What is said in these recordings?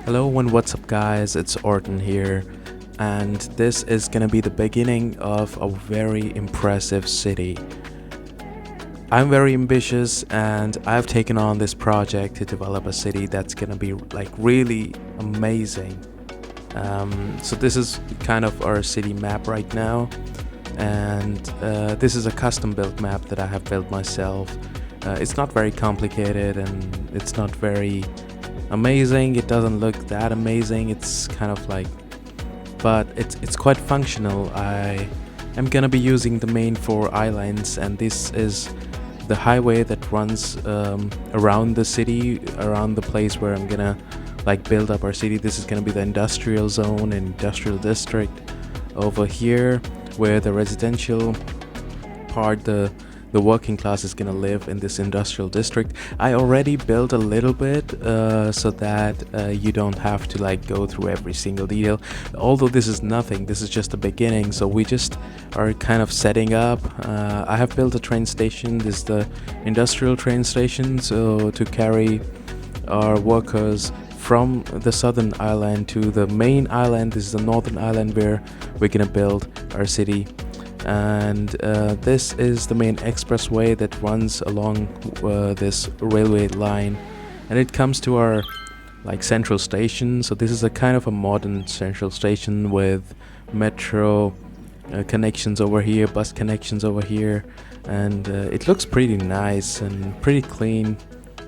Hello and what's up guys, it's Orton here, and this is gonna be the beginning of a very impressive city. I'm very ambitious and I've taken on this project to develop a city that's gonna be like really amazing. So this is kind of our city map right now, and this is a custom built map that I have built myself. It's not very complicated and it's not very amazing. It doesn't look that amazing. It's kind of like, but it's quite functional. I am gonna be using the main 4 islands, and this is the highway that runs around the city, around the place where I'm gonna like build up our city. This is gonna be the industrial zone and industrial district over here, where the residential part, the working class is gonna live in this industrial district. I already built a little bit so that you don't have to like go through every single detail. Although this is nothing, this is just the beginning. So we just are kind of setting up. I have built a train station. This is the industrial train station, so to carry our workers from the southern island to the main island. This is the northern island where we're gonna build our city. And this is the main expressway that runs along this railway line, and it comes to our like central station. So this is a kind of a modern central station with metro connections over here, bus connections over here, and it looks pretty nice and pretty clean.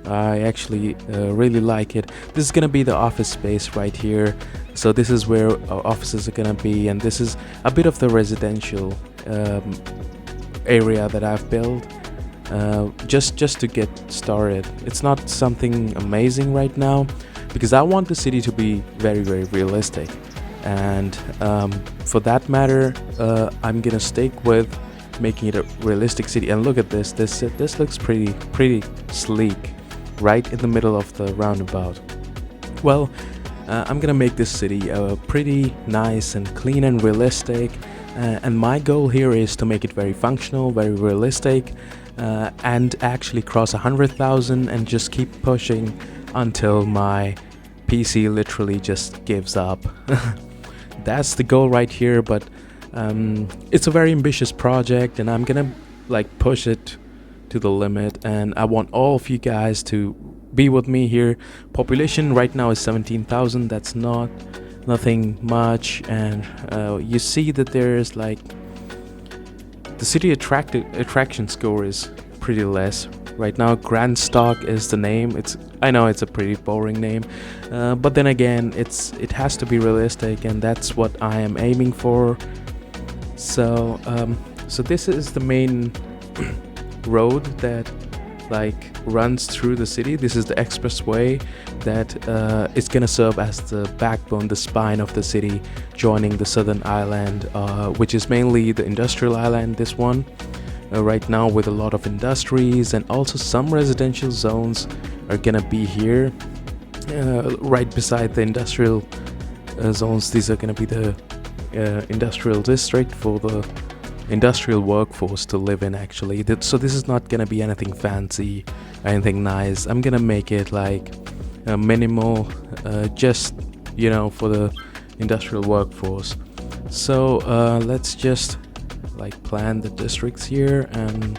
I actually really like it. This is gonna be the office space right here. So this is where our offices are gonna be, and this is a bit of the residential area that I've built just to get started. It's not something amazing right now because I want the city to be very realistic, and for that matter I'm gonna stick with making it a realistic city. And look at this. This looks pretty sleek right in the middle of the roundabout. Well, I'm gonna make this city pretty nice and clean and realistic, and my goal here is to make it very functional, very realistic, and actually cross 100,000 and just keep pushing until my PC literally just gives up. That's the goal right here, but it's a very ambitious project and I'm gonna like push it to the limit, and I want all of you guys to be with me here. Population right now is 17,000. That's nothing much, and you see that there's like the city attraction score is pretty less right now. Grand Stock is the name. I know it's a pretty boring name, but then again it has to be realistic, and that's what I am aiming for. So this is the main road that like runs through the city. This is the expressway that is gonna serve as the backbone, the spine of the city, joining the southern island, which is mainly the industrial island, this one right now, with a lot of industries, and also some residential zones are gonna be here right beside the industrial zones. These are gonna be the industrial district for the industrial workforce to live in actually. So this is not gonna be anything fancy, anything nice. I'm gonna make it like minimal, just for the industrial workforce. So let's just like plan the districts here, and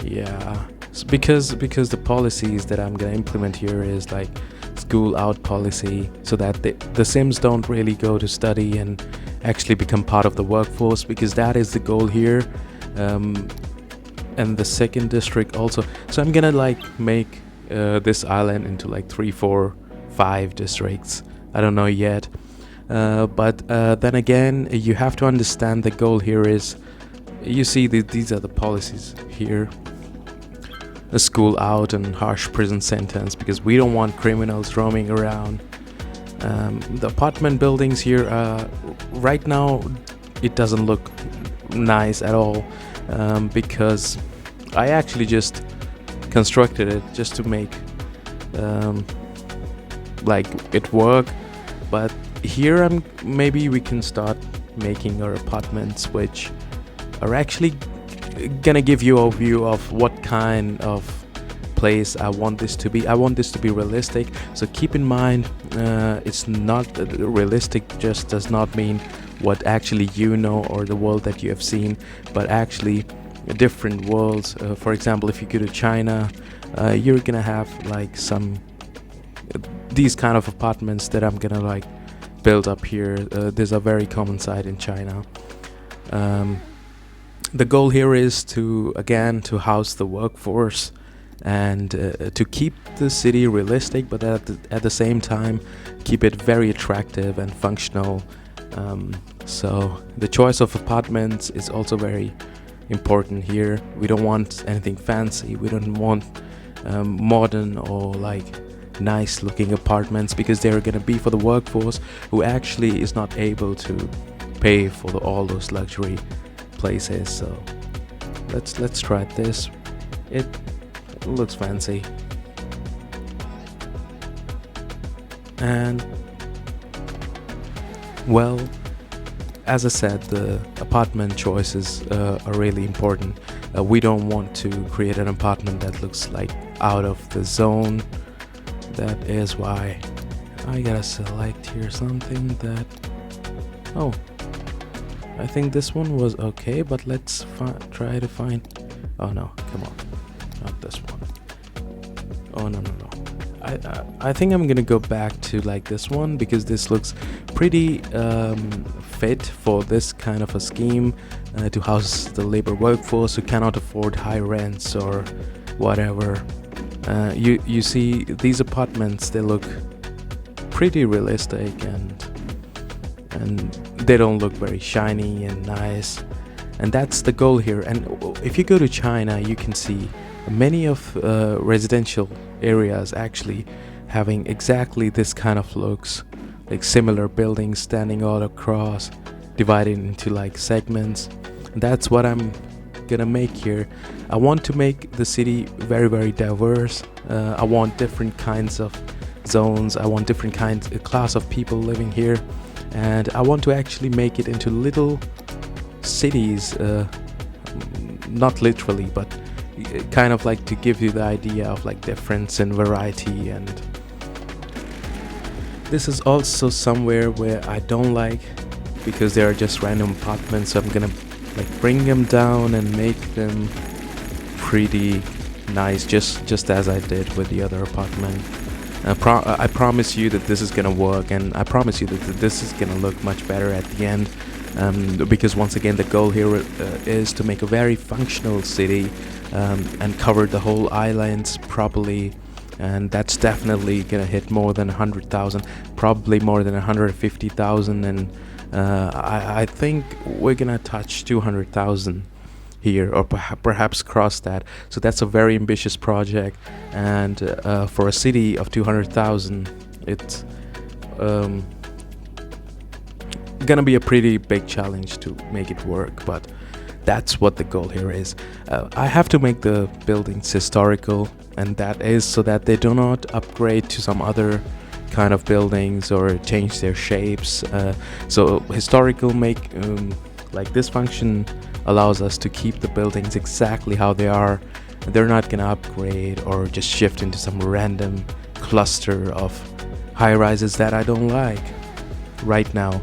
yeah, because the policies that I'm gonna implement here is like school out policy, so that the Sims don't really go to study and actually become part of the workforce, because that is the goal here. And the second district also. So I'm gonna like make this island into like 3, 4, 5 districts. I don't know yet, but then again you have to understand the goal here is, you see these are the policies here: a school out and harsh prison sentence, because we don't want criminals roaming around. The apartment buildings here, right now it doesn't look nice at all, because I actually just constructed it just to make like it work. But here maybe we can start making our apartments which are actually gonna give you a view of what kind of place I want this to be. I want this to be realistic. So keep in mind, it's not realistic. Just does not mean what actually you know or the world that you have seen, but actually different worlds. For example, if you go to China, you're gonna have like some these kind of apartments that I'm gonna like build up here. These are very common sight in China. The goal here is to house the workforce and to keep the city realistic, but at the same time keep it very attractive and functional. So the choice of apartments is also very important here. We don't want anything fancy. We don't want modern or like nice looking apartments, because they're going to be for the workforce who actually is not able to pay for all those luxury places. So let's try this. It looks fancy, and well, as I said, the apartment choices are really important. We don't want to create an apartment that looks like out of the zone. That is why I gotta select here something that, oh, I think this one was okay, but let's try to find, oh no, come on, not this one. Oh no. I think I'm gonna go back to like this one, because this looks pretty fit for this kind of a scheme, to house the labor workforce who cannot afford high rents or whatever. You see these apartments, they look pretty realistic, and they don't look very shiny and nice, and that's the goal here. And if you go to China, you can see many of residential areas actually having exactly this kind of looks, like similar buildings standing all across, divided into like segments. And that's what I'm gonna make here. I want to make the city very, very diverse. I want different kinds of zones. I want different kinds, a class of people living here, and I want to actually make it into little cities, not literally, but kind of like to give you the idea of like difference and variety. And this is also somewhere where I don't like, because they are just random apartments, so I'm gonna like bring them down and make them pretty nice, just as I did with the other apartment. I promise you that this is gonna work, and I promise you that this is gonna look much better at the end, because once again the goal here is to make a very functional city, and cover the whole islands properly. And that's definitely gonna hit more than 100,000, probably more than 150,000, and I think we're gonna touch 200,000 here, or perhaps cross that. So that's a very ambitious project, and for a city of 200,000, it's gonna be a pretty big challenge to make it work, but that's what the goal here is. I have to make the buildings historical, and that is so that they do not upgrade to some other kind of buildings or change their shapes. So historical like this function allows us to keep the buildings exactly how they are. They're not gonna upgrade or just shift into some random cluster of high rises that I don't like right now,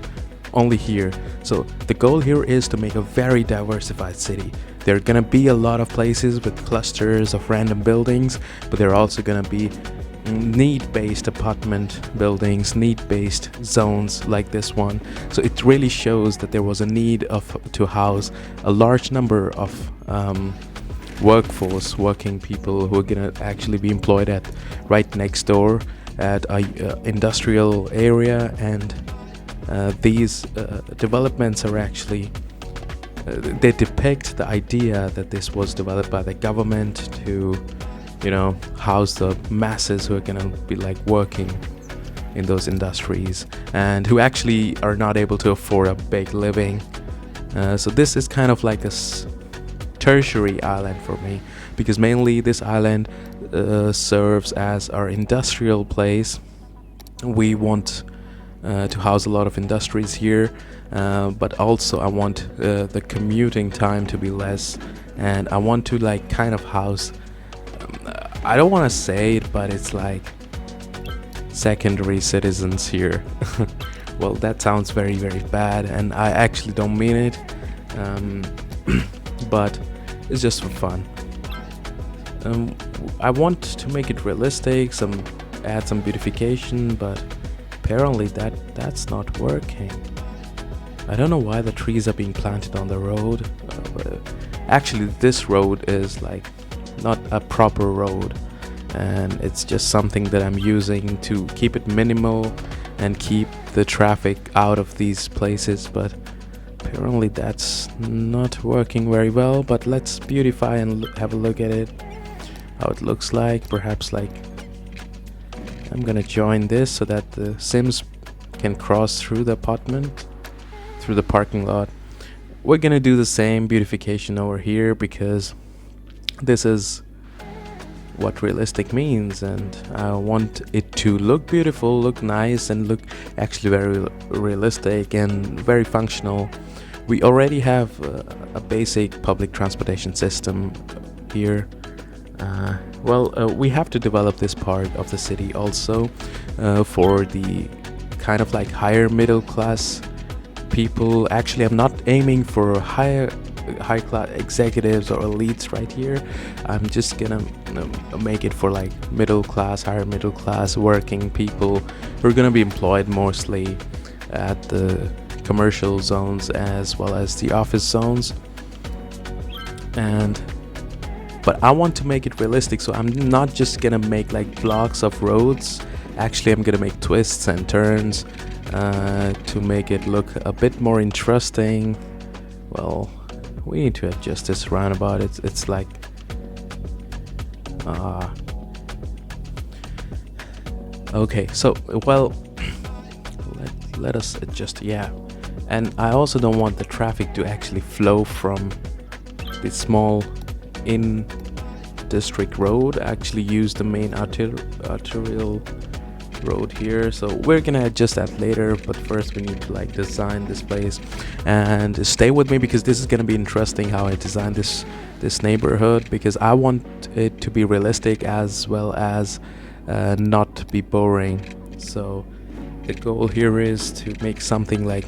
only here. So the goal here is to make a very diversified city. There are gonna be a lot of places with clusters of random buildings, but there are also gonna be need-based apartment buildings, need-based zones like this one. So it really shows that there was a need to house a large number of working people who are gonna actually be employed at right next door at a industrial area. And these developments are actually they depict the idea that this was developed by the government to, house the masses who are gonna be like working in those industries and who actually are not able to afford a big living. So this is kind of like a tertiary island for me, because mainly this island serves as our industrial place. We want to house a lot of industries here, but also I want the commuting time to be less, and I want to like kind of house I don't want to say it, but it's like secondary citizens here. Well, that sounds very, very bad, and I actually don't mean it. But it's just for fun. I want to make it realistic, add some beautification, but apparently that's not working. I don't know why the trees are being planted on the road. Actually, this road is like not a proper road, and it's just something that I'm using to keep it minimal and keep the traffic out of these places, but apparently that's not working very well. But let's beautify and have a look at it, how it looks like. Perhaps like I'm gonna join this so that the Sims can cross through the apartment, through the parking lot. We're gonna do the same beautification over here because this is what realistic means, and I want it to look beautiful, look nice, and look actually very realistic and very functional. We already have a basic public transportation system here. We have to develop this part of the city also for the kind of like higher middle class people. Actually, I'm not aiming for high class executives or elites right here. I'm just gonna make it for like higher middle class working people who are gonna be employed mostly at the commercial zones as well as the office zones. But I want to make it realistic, so I'm not just gonna make like blocks of roads. Actually, I'm gonna make twists and turns to make it look a bit more interesting. Well, we need to adjust this roundabout. It's like okay, so well, let us adjust. Yeah, and I also don't want the traffic to actually flow from the small in district road. Actually use the main arterial road here, so we're gonna adjust that later. But first we need to like design this place, and stay with me because this is gonna be interesting how I design this neighborhood, because I want it to be realistic as well as not be boring. So the goal here is to make something like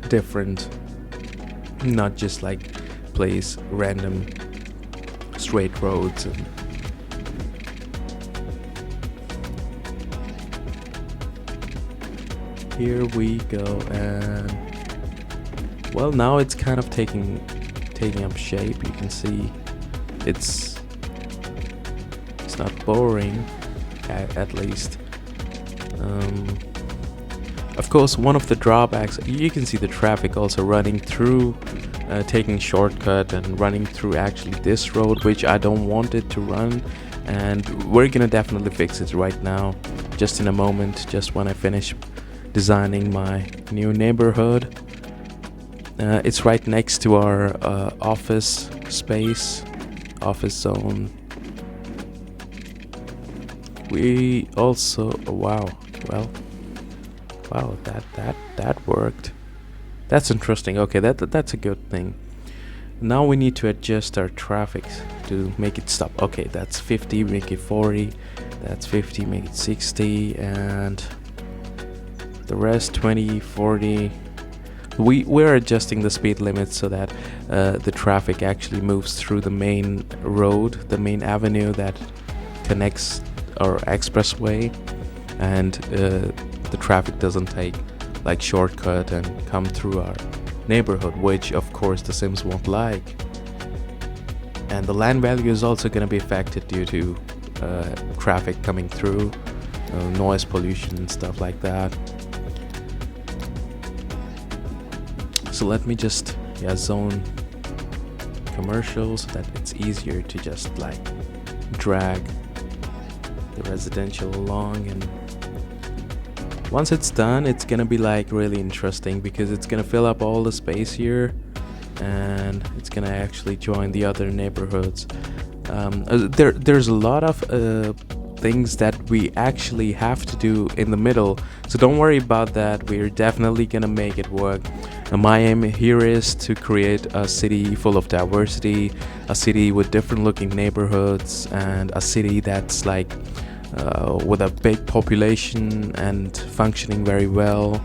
different, not just like place random straight roads. And here we go, and well, now it's kind of taking up shape. You can see it's not boring, at least. Of course, one of the drawbacks, you can see the traffic also running through, taking shortcut and running through actually this road, which I don't want it to run, and we're gonna definitely fix it right now, just in a moment, just when I finish designing my new neighborhood. It's right next to our office space, office zone. We also wow, that worked. That's interesting. Okay, that's a good thing. Now we need to adjust our traffic to make it stop. Okay, that's 50, make it 40. That's 50, make it 60, and the rest 20, 40. We're adjusting the speed limit so that the traffic actually moves through the main road, the main avenue that connects our expressway, and the traffic doesn't take like shortcut and come through our neighborhood, which of course the Sims won't like. And the land value is also going to be affected due to traffic coming through, noise pollution and stuff like that. So let me just zone commercial so that it's easier to just like drag the residential along. And once it's done, it's gonna be like really interesting because it's gonna fill up all the space here, and it's gonna actually join the other neighborhoods. There's a lot of things that we actually have to do in the middle. So don't worry about that. We're definitely gonna make it work. And my aim here is to create a city full of diversity, a city with different looking neighborhoods, and a city that's like with a big population and functioning very well,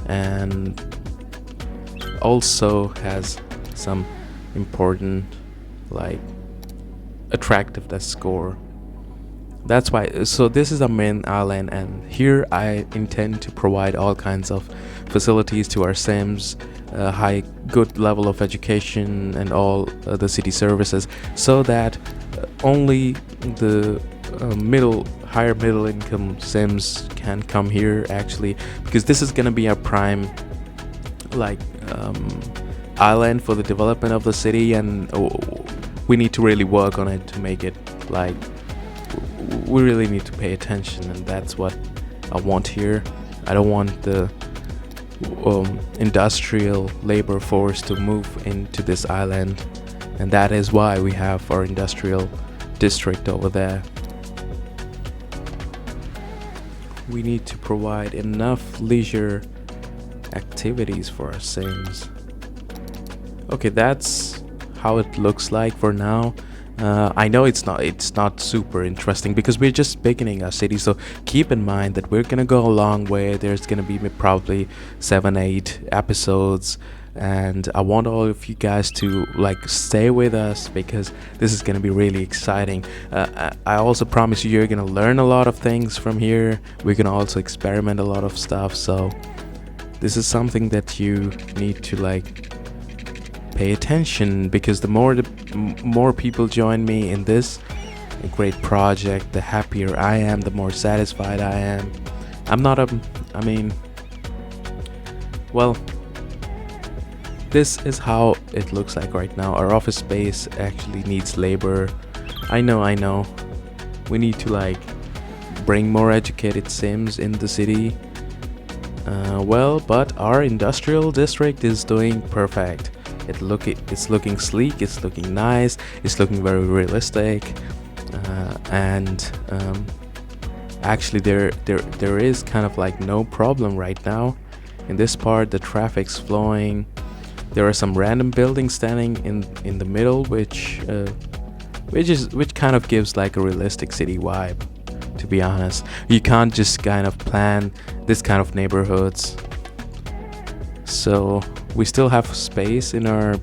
and also has some important like attractiveness score. That's why. So this is a main island, and here I intend to provide all kinds of facilities to our sims, high good level of education and all the city services, so that only the higher middle income sims can come here actually, because this is gonna be our prime like island for the development of the city, and we need to really work on it to make it like we really need to pay attention, and that's what I want here. I don't want the industrial labor force to move into this island, and that is why we have our industrial district over there. We need to provide enough leisure activities for our sims. Okay, that's how it looks like for now. I know it's not super interesting because we're just beginning our city, so keep in mind that we're gonna go a long way. There's gonna be probably 7-8 episodes, and I want all of you guys to like stay with us because this is gonna be really exciting. I also promise you're gonna learn a lot of things from here. We're gonna also experiment a lot of stuff, so this is something that you need to like pay attention, because the more people join me in this great project, the happier I am, the more satisfied I am. Well, this is how it looks like right now. Our office space actually needs labor. I know. We need to like bring more educated sims in the city. But our industrial district is doing perfect. It's looking sleek, it's looking nice, it's looking very realistic, and actually there is kind of like no problem right now. In this part, the traffic's flowing. There are some random buildings standing in the middle, which kind of gives like a realistic city vibe. To be honest, you can't just kind of plan this kind of neighborhoods. So we still have space in our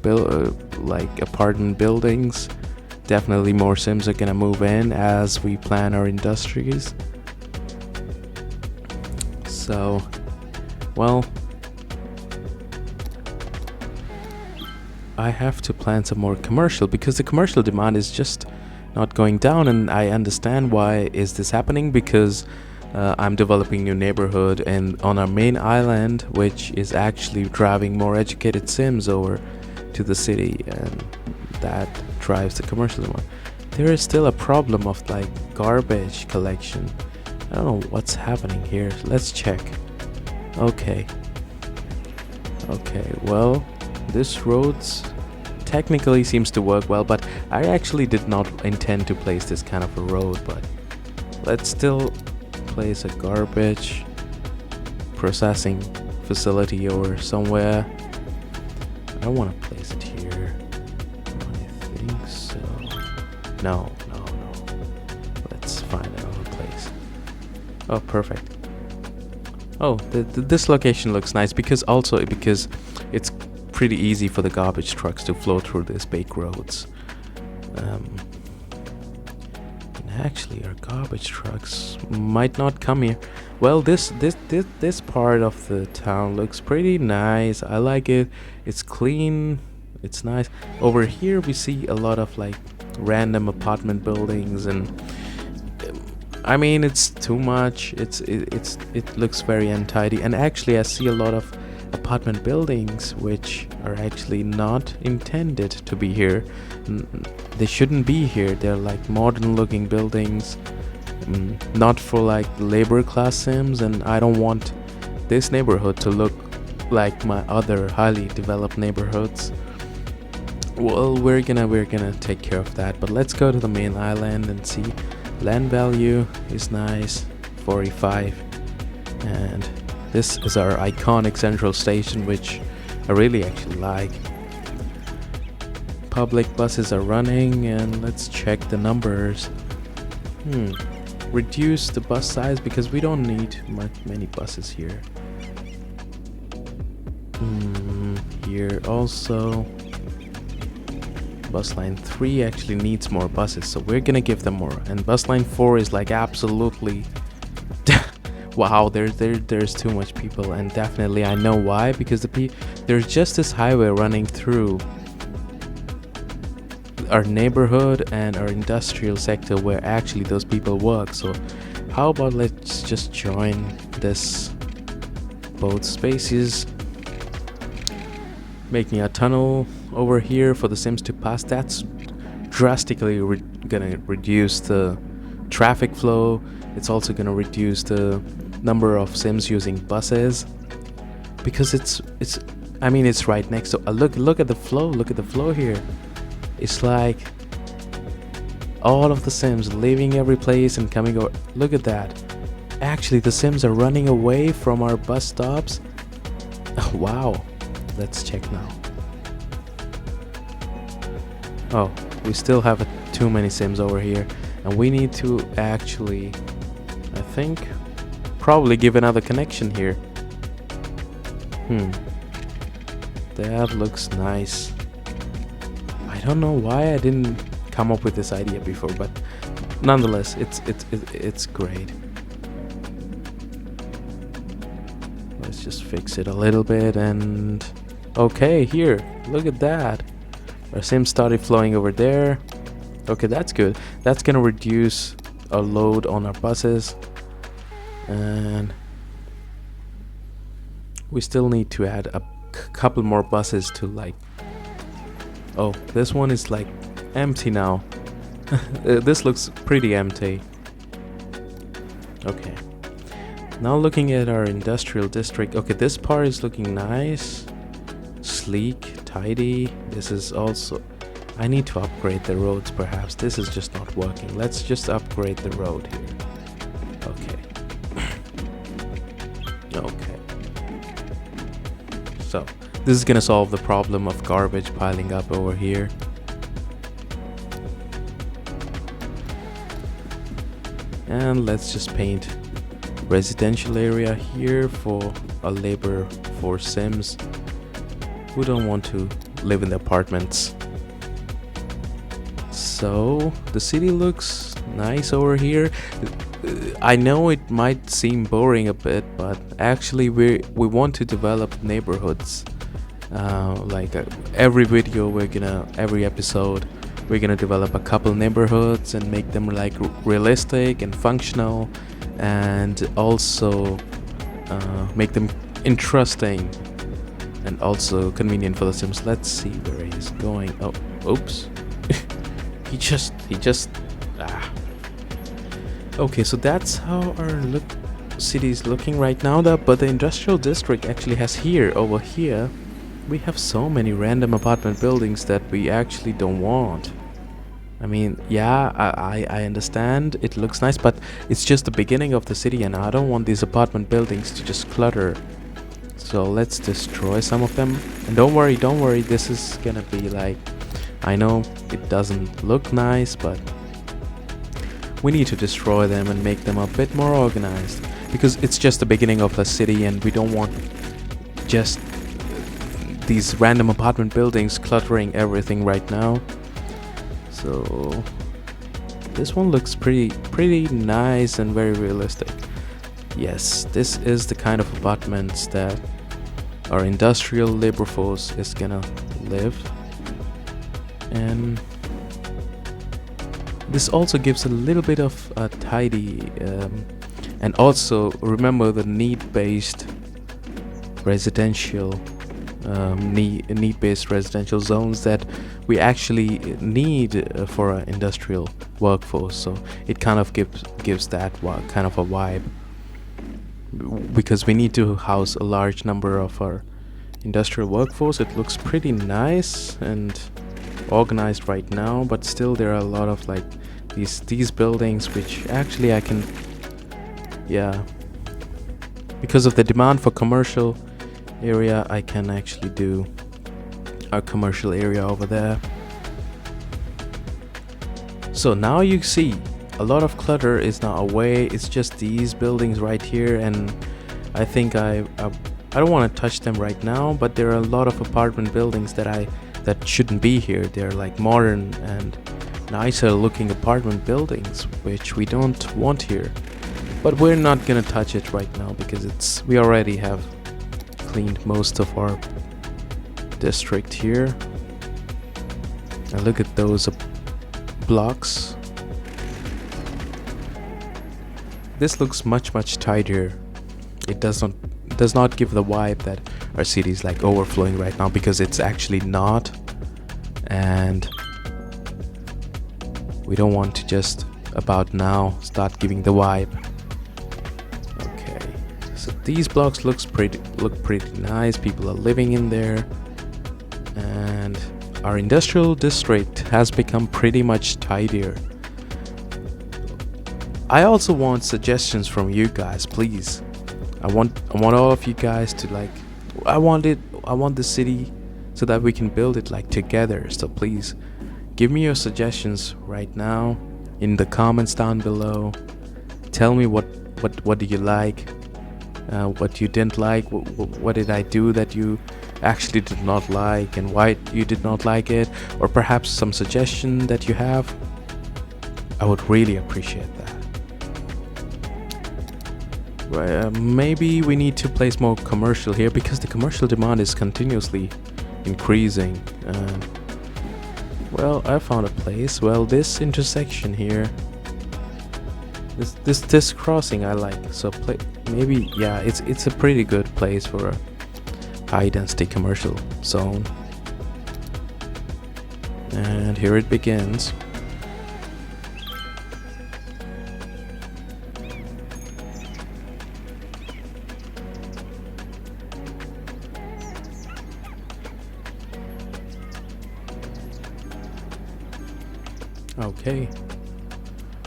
like apartment buildings. Definitely more sims are gonna move in as we plan our industries. So, well, I have to plan some more commercial because the commercial demand is just not going down, and I understand why is this happening, because I'm developing new neighborhood and on our main island, which is actually driving more educated sims over to the city, and that drives the commercial demand. There is still a problem of like garbage collection. I don't know what's happening here. Let's check. Okay, well, this roads technically seems to work well, but I actually did not intend to place this kind of a road, but let's still place a garbage processing facility or somewhere. I don't want to place it here. I think so. No. Let's find another place. Oh, perfect. Oh, this location looks nice because it's pretty easy for the garbage trucks to flow through these big roads. Actually, our garbage trucks might not come here. Well, this part of the town looks pretty nice. I like it. It's clean. It's nice. Over here, we see a lot of like random apartment buildings, and I mean, it's too much. It looks very untidy. And actually, I see a lot of apartment buildings which are actually not intended to be here. They shouldn't be here. They're like modern looking buildings, not for like labor class sims, and I don't want this neighborhood to look like my other highly developed neighborhoods. Well, we're gonna take care of that, but let's go to the main island and see Land value is nice, 45. And this is our iconic central station, which I really actually like. Public buses are running, and let's check the numbers. Reduce the bus size because we don't need many buses here. Here also, bus line 3 actually needs more buses, so we're gonna give them more. And bus line 4 is like absolutely wow, there's too much people, and definitely I know why, because there's just this highway running through our neighborhood and our industrial sector where actually those people work. So how about let's just join this both spaces, making a tunnel over here for the Sims to pass. That's drastically gonna reduce the traffic flow. It's also gonna reduce the number of Sims using buses, because it's I mean, it's right next to look at the flow here. It's like all of the Sims leaving every place and coming over. Look at that. Actually, the Sims are running away from our bus stops. Wow. Let's check now. Oh, we still have too many Sims over here, and we need to actually, I think, probably give another connection here. That looks nice. I don't know why I didn't come up with this idea before, but nonetheless, it's great. Let's just fix it a little bit, and okay, here, look at that. Our Sims started flowing over there. Okay, that's good. That's gonna reduce our load on our buses, and we still need to add a couple more buses to like. Oh, this one is like empty now. This looks pretty empty. Okay. Now looking at our industrial district. Okay, this part is looking nice. Sleek, tidy. This is also... I need to upgrade the roads perhaps. This is just not working. Let's just upgrade the road here. Okay. Okay. So, this is gonna solve the problem of garbage piling up over here. And let's just paint residential area here for a labor for Sims who don't want to live in the apartments. So the city looks nice over here. I know it might seem boring a bit, but actually we want to develop neighborhoods. Every video every episode we're gonna develop a couple neighborhoods and make them like realistic and functional, and also make them interesting and also convenient for the Sims. Let's see where he's going. Oh, oops. he just Okay, so that's how our city is looking right now. But the industrial district actually has over here we have so many random apartment buildings that we actually don't want. I mean, yeah, I understand it looks nice, but it's just the beginning of the city, and I don't want these apartment buildings to just clutter. So let's destroy some of them. And don't worry, this is gonna be like, I know it doesn't look nice, but we need to destroy them and make them a bit more organized, because it's just the beginning of the city and we don't want just these random apartment buildings cluttering everything right now. So this one looks pretty nice and very realistic. Yes, this is the kind of apartments that our industrial labor force is gonna live. And this also gives a little bit of a tidy, and also remember the need-based residential need-based residential zones that we actually need for our industrial workforce. So it kind of gives that kind of a vibe, because we need to house a large number of our industrial workforce. It looks pretty nice and organized right now, but still there are a lot of like these buildings, which actually I can, yeah, because of the demand for commercial area, I can actually do a commercial area over there. So now you see a lot of clutter is now away. It's just these buildings right here, and I think I don't want to touch them right now, but there are a lot of apartment buildings that shouldn't be here. They're like modern and nicer looking apartment buildings, which we don't want here. But we're not gonna touch it right now because we already have cleaned most of our district here. And look at those blocks. This looks much tidier. It does not give the vibe that our city is like overflowing right now, because it's actually not. And we don't want to just about now start giving the vibe. Okay, so these blocks look pretty nice. People are living in there, and our industrial district has become pretty much tidier. I also want suggestions from you guys, please. I want all of you guys to like. I want the city so that we can build it like together. So please, give me your suggestions right now in the comments down below. Tell me what do you like, what you didn't like, what did I do that you actually did not like, and why you did not like it, or perhaps some suggestion that you have. I would really appreciate that. Maybe we need to place more commercial here, because the commercial demand is continuously increasing. Well, I found a place. Well, this intersection here, this crossing I like. So maybe, yeah, it's a pretty good place for a high density commercial zone. And here it begins. Okay,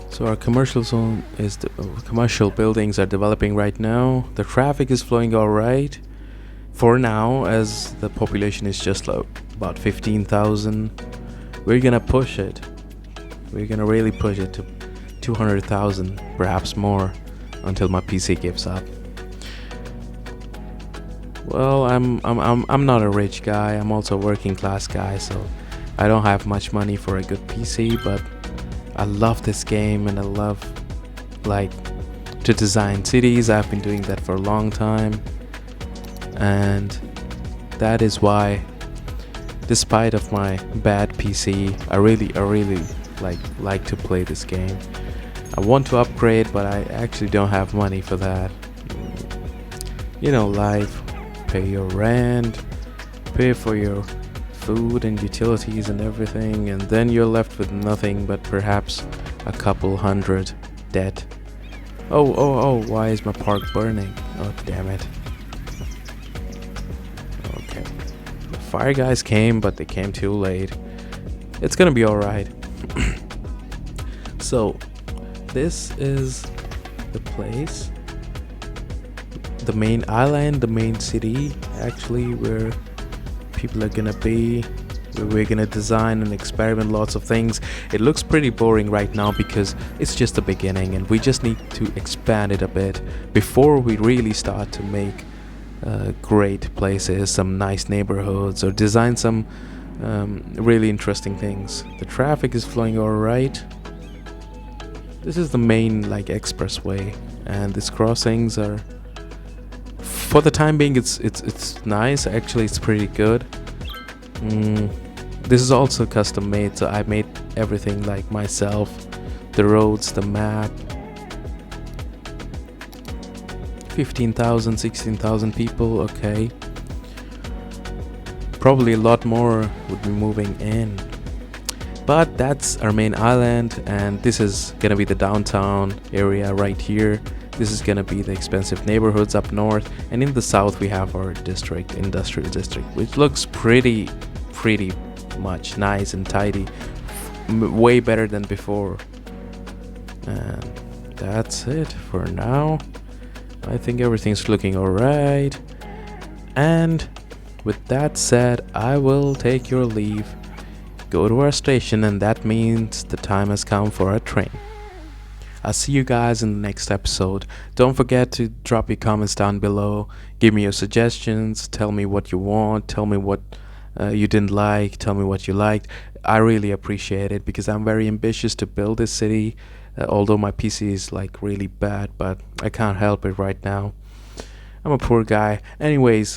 so our commercial zone is commercial buildings are developing right now. The traffic is flowing all right for now, as the population is just about 15,000. We're gonna push it. We're gonna really push it to 200,000, perhaps more, until my PC gives up. Well, I'm not a rich guy. I'm also a working class guy, so I don't have much money for a good PC, but I love this game, and I love like to design cities. I've been doing that for a long time, and that is why, despite of my bad PC, I really like to play this game. I want to upgrade, but I actually don't have money for that. You know, life, pay your rent, pay for your food and utilities and everything, and then you're left with nothing but perhaps a couple hundred debt. Oh, why is my park burning? Oh, damn it. Okay. The fire guys came, but they came too late. It's gonna be alright. So, this is the place. The main island, the main city, actually, where people are gonna be, where we're gonna design and experiment lots of things. It looks pretty boring right now because it's just the beginning, and we just need to expand it a bit before we really start to make great places, some nice neighborhoods, or design some really interesting things. The traffic is flowing all right. This is the main like expressway, and these crossings are, for the time being, it's nice. Actually, it's pretty good. This is also custom made, so I made everything like myself. The roads, the map. 15,000, 16,000 people. Okay. Probably a lot more would be moving in. But that's our main island, and this is gonna be the downtown area right here. This is gonna be the expensive neighborhoods up north, and in the south we have our district, industrial district, which looks pretty much nice and tidy, way better than before. And that's it for now. I think everything's looking alright. And with that said, I will take your leave, go to our station, and that means the time has come for our train. I'll see you guys in the next episode. Don't forget to drop your comments down below. Give me your suggestions. Tell me what you want. Tell me what you didn't like. Tell me what you liked. I really appreciate it because I'm very ambitious to build this city. Although my PC is like really bad, but I can't help it right now. I'm a poor guy. Anyways,